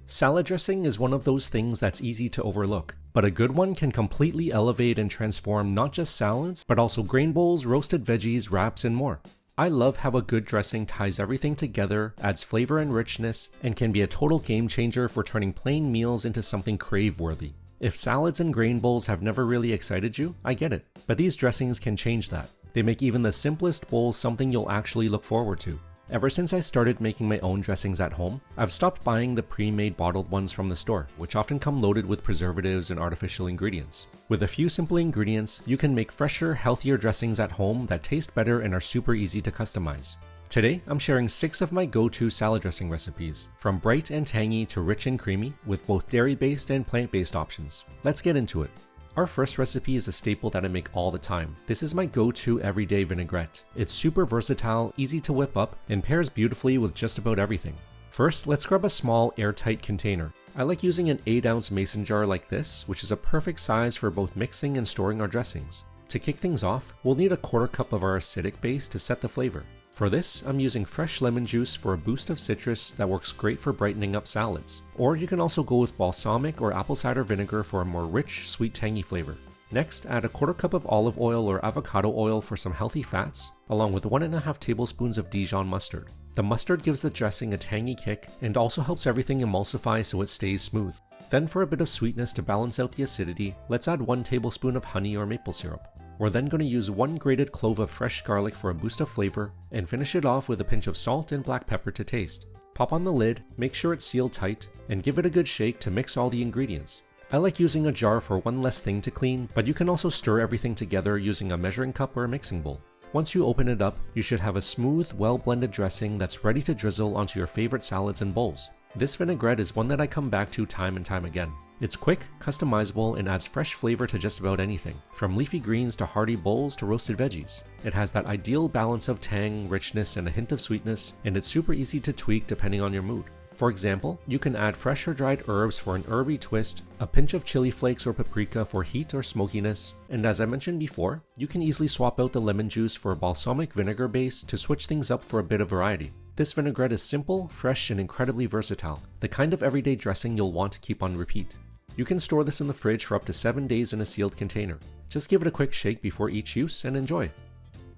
Salad dressing is one of those things that's easy to overlook, but a good one can completely elevate and transform not just salads, but also grain bowls, roasted veggies, wraps, and more. I love how a good dressing ties everything together, adds flavor and richness, and can be a total game changer for turning plain meals into something crave-worthy. If salads and grain bowls have never really excited you, I get it, but these dressings can change that. They make even the simplest bowls something you'll actually look forward to. Ever since I started making my own dressings at home, I've stopped buying the pre-made bottled ones from the store, which often come loaded with preservatives and artificial ingredients. With a few simple ingredients, you can make fresher, healthier dressings at home that taste better and are super easy to customize. Today, I'm sharing 6 of my go-to salad dressing recipes, from bright and tangy to rich and creamy, with both dairy-based and plant-based options. Let's get into it. Our first recipe is a staple that I make all the time. This is my go-to everyday vinaigrette. It's super versatile, easy to whip up, and pairs beautifully with just about everything. First, let's grab a small airtight container. I like using an 8-ounce mason jar like this, which is a perfect size for both mixing and storing our dressings. To kick things off, we'll need a 1/4 cup of our acidic base to set the flavor. For this, I'm using fresh lemon juice for a boost of citrus that works great for brightening up salads. Or you can also go with balsamic or apple cider vinegar for a more rich, sweet, tangy flavor. Next, add a 1/4 cup of olive oil or avocado oil for some healthy fats, along with 1.5 tablespoons of Dijon mustard. The mustard gives the dressing a tangy kick and also helps everything emulsify so it stays smooth. Then for a bit of sweetness to balance out the acidity, let's add 1 tablespoon of honey or maple syrup. We're then going to use 1 grated clove of fresh garlic for a boost of flavor, and finish it off with a pinch of salt and black pepper to taste. Pop on the lid, make sure it's sealed tight, and give it a good shake to mix all the ingredients. I like using a jar for one less thing to clean, but you can also stir everything together using a measuring cup or a mixing bowl. Once you open it up, you should have a smooth, well-blended dressing that's ready to drizzle onto your favorite salads and bowls. This vinaigrette is one that I come back to time and time again. It's quick, customizable, and adds fresh flavor to just about anything, from leafy greens to hearty bowls to roasted veggies. It has that ideal balance of tang, richness, and a hint of sweetness, and it's super easy to tweak depending on your mood. For example, you can add fresh or dried herbs for an herby twist, a pinch of chili flakes or paprika for heat or smokiness, and as I mentioned before, you can easily swap out the lemon juice for a balsamic vinegar base to switch things up for a bit of variety. This vinaigrette is simple, fresh, and incredibly versatile, the kind of everyday dressing you'll want to keep on repeat. You can store this in the fridge for up to 7 days in a sealed container. Just give it a quick shake before each use and enjoy.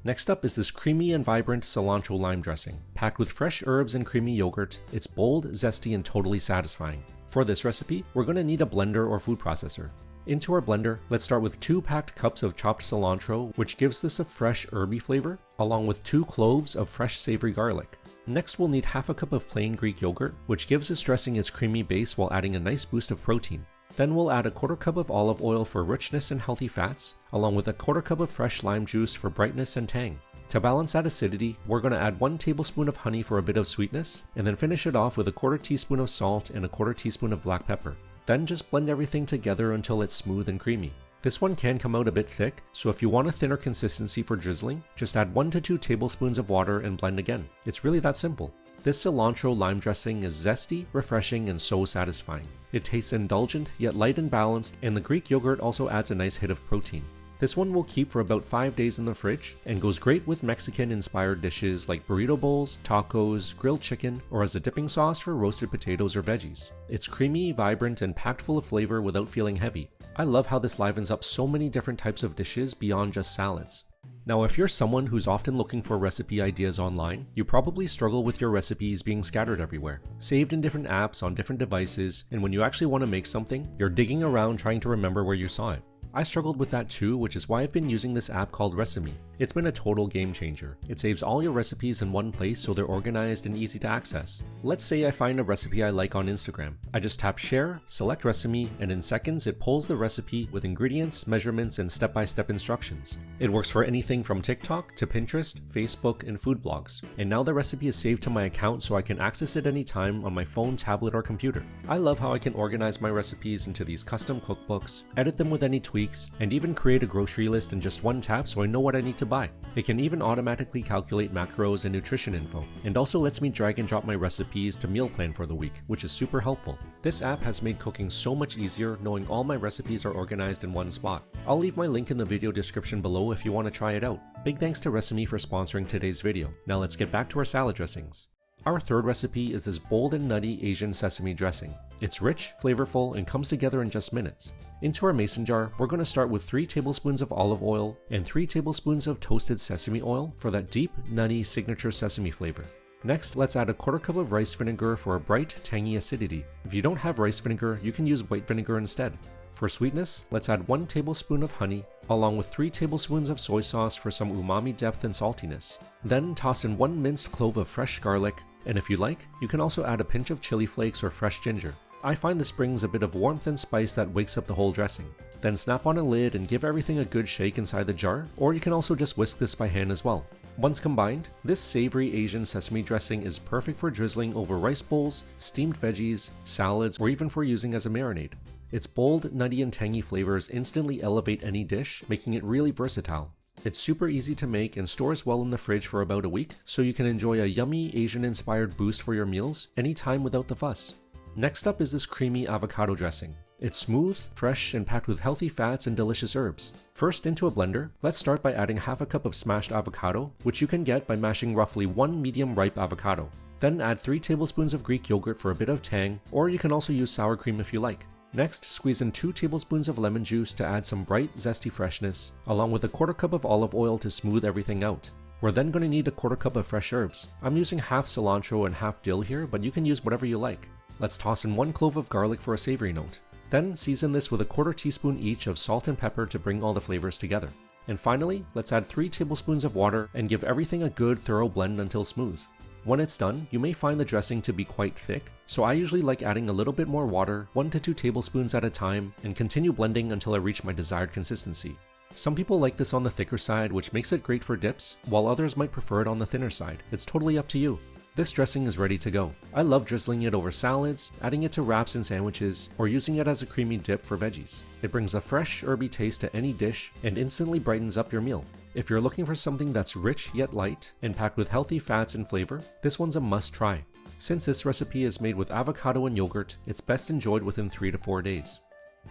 Next up is this creamy and vibrant cilantro lime dressing. Packed with fresh herbs and creamy yogurt, it's bold, zesty, and totally satisfying. For this recipe, we're going to need a blender or food processor. Into our blender, let's start with 2 packed cups of chopped cilantro, which gives this a fresh herby flavor, along with 2 cloves of fresh savory garlic. Next, we'll need 1/2 cup of plain Greek yogurt, which gives this dressing its creamy base while adding a nice boost of protein. Then we'll add a 1/4 cup of olive oil for richness and healthy fats, along with a 1/4 cup of fresh lime juice for brightness and tang. To balance that acidity, we're going to add 1 tablespoon of honey for a bit of sweetness, and then finish it off with a 1/4 teaspoon of salt and a 1/4 teaspoon of black pepper. Then just blend everything together until it's smooth and creamy. This one can come out a bit thick, so if you want a thinner consistency for drizzling, just add 1 to 2 tablespoons of water and blend again. It's really that simple. This cilantro lime dressing is zesty, refreshing, and so satisfying. It tastes indulgent, yet light and balanced, and the Greek yogurt also adds a nice hit of protein. This one will keep for about 5 days in the fridge, and goes great with Mexican-inspired dishes like burrito bowls, tacos, grilled chicken, or as a dipping sauce for roasted potatoes or veggies. It's creamy, vibrant, and packed full of flavor without feeling heavy. I love how this livens up so many different types of dishes beyond just salads. Now, if you're someone who's often looking for recipe ideas online, you probably struggle with your recipes being scattered everywhere, saved in different apps on different devices, and when you actually want to make something, you're digging around trying to remember where you saw it. I struggled with that too, which is why I've been using this app called Sesame. It's been a total game changer. It saves all your recipes in one place so they're organized and easy to access. Let's say I find a recipe I like on Instagram. I just tap share, select recipe, and in seconds it pulls the recipe with ingredients, measurements, and step-by-step instructions. It works for anything from TikTok to Pinterest, Facebook, and food blogs. And now the recipe is saved to my account so I can access it anytime on my phone, tablet, or computer. I love how I can organize my recipes into these custom cookbooks, edit them with any tweaks, and even create a grocery list in just one tap so I know what I need to buy. It can even automatically calculate macros and nutrition info, and also lets me drag and drop my recipes to meal plan for the week, which is super helpful. This app has made cooking so much easier knowing all my recipes are organized in one spot. I'll leave my link in the video description below if you want to try it out. Big thanks to Sesame for sponsoring today's video. Now let's get back to our salad dressings. Our third recipe is this bold and nutty Asian sesame dressing. It's rich, flavorful, and comes together in just minutes. Into our mason jar, we're going to start with 3 tablespoons of olive oil and 3 tablespoons of toasted sesame oil for that deep, nutty signature sesame flavor. Next, let's add a 1/4 cup of rice vinegar for a bright, tangy acidity. If you don't have rice vinegar, you can use white vinegar instead. For sweetness, let's add 1 tablespoon of honey, along with 3 tablespoons of soy sauce for some umami depth and saltiness. Then toss in 1 minced clove of fresh garlic, and if you like, you can also add a pinch of chili flakes or fresh ginger. I find this brings a bit of warmth and spice that wakes up the whole dressing. Then snap on a lid and give everything a good shake inside the jar, or you can also just whisk this by hand as well. Once combined, this savory Asian sesame dressing is perfect for drizzling over rice bowls, steamed veggies, salads, or even for using as a marinade. Its bold, nutty, and tangy flavors instantly elevate any dish, making it really versatile. It's super easy to make and stores well in the fridge for about a week, so you can enjoy a yummy Asian-inspired boost for your meals anytime without the fuss. Next up is this creamy avocado dressing. It's smooth, fresh, and packed with healthy fats and delicious herbs. First, into a blender, let's start by adding 1/2 cup of smashed avocado, which you can get by mashing roughly 1 medium-ripe avocado. Then add 3 tablespoons of Greek yogurt for a bit of tang, or you can also use sour cream if you like. Next, squeeze in 2 tablespoons of lemon juice to add some bright, zesty freshness, along with a 1/4 cup of olive oil to smooth everything out. We're then going to need a 1/4 cup of fresh herbs. I'm using half cilantro and half dill here, but you can use whatever you like. Let's toss in 1 clove of garlic for a savory note. Then season this with a 1/4 teaspoon each of salt and pepper to bring all the flavors together. And finally, let's add 3 tablespoons of water and give everything a good thorough blend until smooth. When it's done, you may find the dressing to be quite thick, so I usually like adding a little bit more water, 1 to 2 tablespoons at a time, and continue blending until I reach my desired consistency. Some people like this on the thicker side, which makes it great for dips, while others might prefer it on the thinner side. It's totally up to you. This dressing is ready to go. I love drizzling it over salads, adding it to wraps and sandwiches, or using it as a creamy dip for veggies. It brings a fresh, herby taste to any dish and instantly brightens up your meal. If you're looking for something that's rich yet light and packed with healthy fats and flavor, this one's a must try. Since this recipe is made with avocado and yogurt, it's best enjoyed within 3 to 4 days.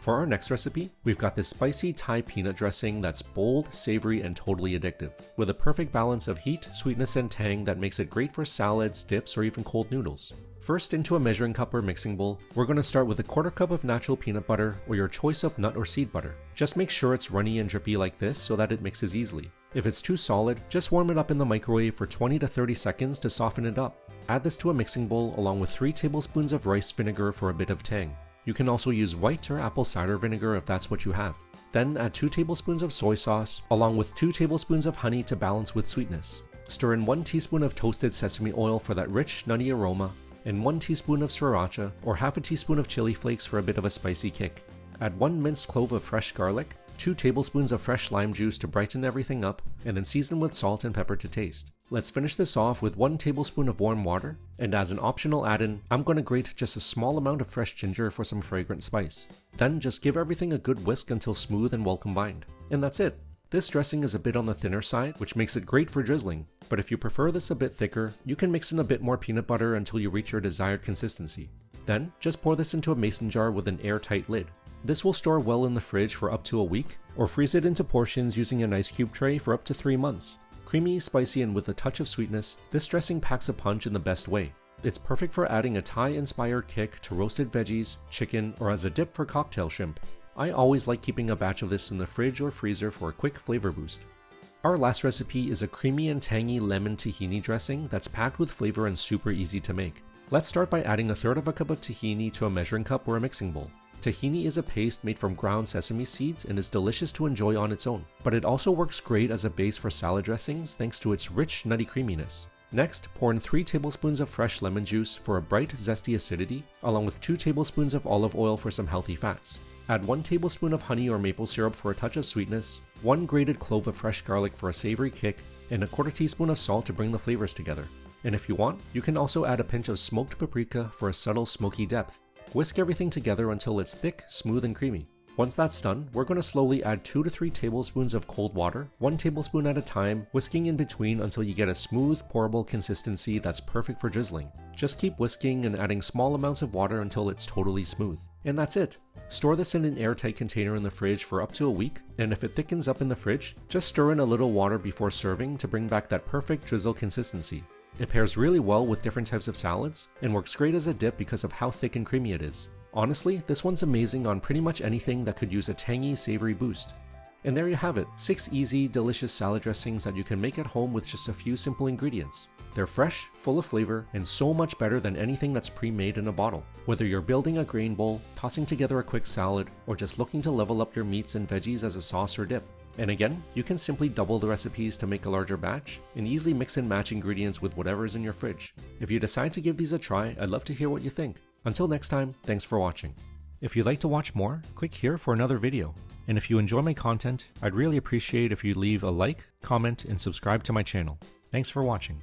For our next recipe, we've got this spicy Thai peanut dressing that's bold, savory, and totally addictive, with a perfect balance of heat, sweetness, and tang that makes it great for salads, dips, or even cold noodles. First, into a measuring cup or mixing bowl, we're going to start with a 1/4 cup of natural peanut butter or your choice of nut or seed butter. Just make sure it's runny and drippy like this so that it mixes easily. If it's too solid, just warm it up in the microwave for 20 to 30 seconds to soften it up. Add this to a mixing bowl along with 3 tablespoons of rice vinegar for a bit of tang. You can also use white or apple cider vinegar if that's what you have. Then add 2 tablespoons of soy sauce, along with 2 tablespoons of honey to balance with sweetness. Stir in 1 teaspoon of toasted sesame oil for that rich, nutty aroma, and 1 teaspoon of sriracha, or half a teaspoon of chili flakes for a bit of a spicy kick. Add 1 minced clove of fresh garlic, 2 tablespoons of fresh lime juice to brighten everything up, and then season with salt and pepper to taste. Let's finish this off with 1 tablespoon of warm water, and as an optional add-in, I'm going to grate just a small amount of fresh ginger for some fragrant spice. Then just give everything a good whisk until smooth and well combined. And that's it. This dressing is a bit on the thinner side, which makes it great for drizzling, but if you prefer this a bit thicker, you can mix in a bit more peanut butter until you reach your desired consistency. Then, just pour this into a mason jar with an airtight lid. This will store well in the fridge for up to a week, or freeze it into portions using an ice cube tray for up to 3 months. Creamy, spicy, and with a touch of sweetness, this dressing packs a punch in the best way. It's perfect for adding a Thai-inspired kick to roasted veggies, chicken, or as a dip for cocktail shrimp. I always like keeping a batch of this in the fridge or freezer for a quick flavor boost. Our last recipe is a creamy and tangy lemon tahini dressing that's packed with flavor and super easy to make. Let's start by adding 1/3 cup of tahini to a measuring cup or a mixing bowl. Tahini is a paste made from ground sesame seeds and is delicious to enjoy on its own, but it also works great as a base for salad dressings thanks to its rich, nutty creaminess. Next, pour in 3 tablespoons of fresh lemon juice for a bright, zesty acidity, along with 2 tablespoons of olive oil for some healthy fats. Add 1 tablespoon of honey or maple syrup for a touch of sweetness, 1 grated clove of fresh garlic for a savory kick, and a 1/4 teaspoon of salt to bring the flavors together. And if you want, you can also add a pinch of smoked paprika for a subtle smoky depth. Whisk everything together until it's thick, smooth, and creamy. Once that's done, we're going to slowly add 2 to 3 tablespoons of cold water, 1 tablespoon at a time, whisking in between until you get a smooth, pourable consistency that's perfect for drizzling. Just keep whisking and adding small amounts of water until it's totally smooth. And that's it! Store this in an airtight container in the fridge for up to a week, and if it thickens up in the fridge, just stir in a little water before serving to bring back that perfect drizzle consistency. It pairs really well with different types of salads, and works great as a dip because of how thick and creamy it is. Honestly, this one's amazing on pretty much anything that could use a tangy, savory boost. And there you have it, 6 easy, delicious salad dressings that you can make at home with just a few simple ingredients. They're fresh, full of flavor, and so much better than anything that's pre-made in a bottle. Whether you're building a grain bowl, tossing together a quick salad, or just looking to level up your meats and veggies as a sauce or dip. And again, you can simply double the recipes to make a larger batch, and easily mix and match ingredients with whatever's in your fridge. If you decide to give these a try, I'd love to hear what you think. Until next time, thanks for watching. If you'd like to watch more, click here for another video. And if you enjoy my content, I'd really appreciate if you leave a like, comment, and subscribe to my channel. Thanks for watching.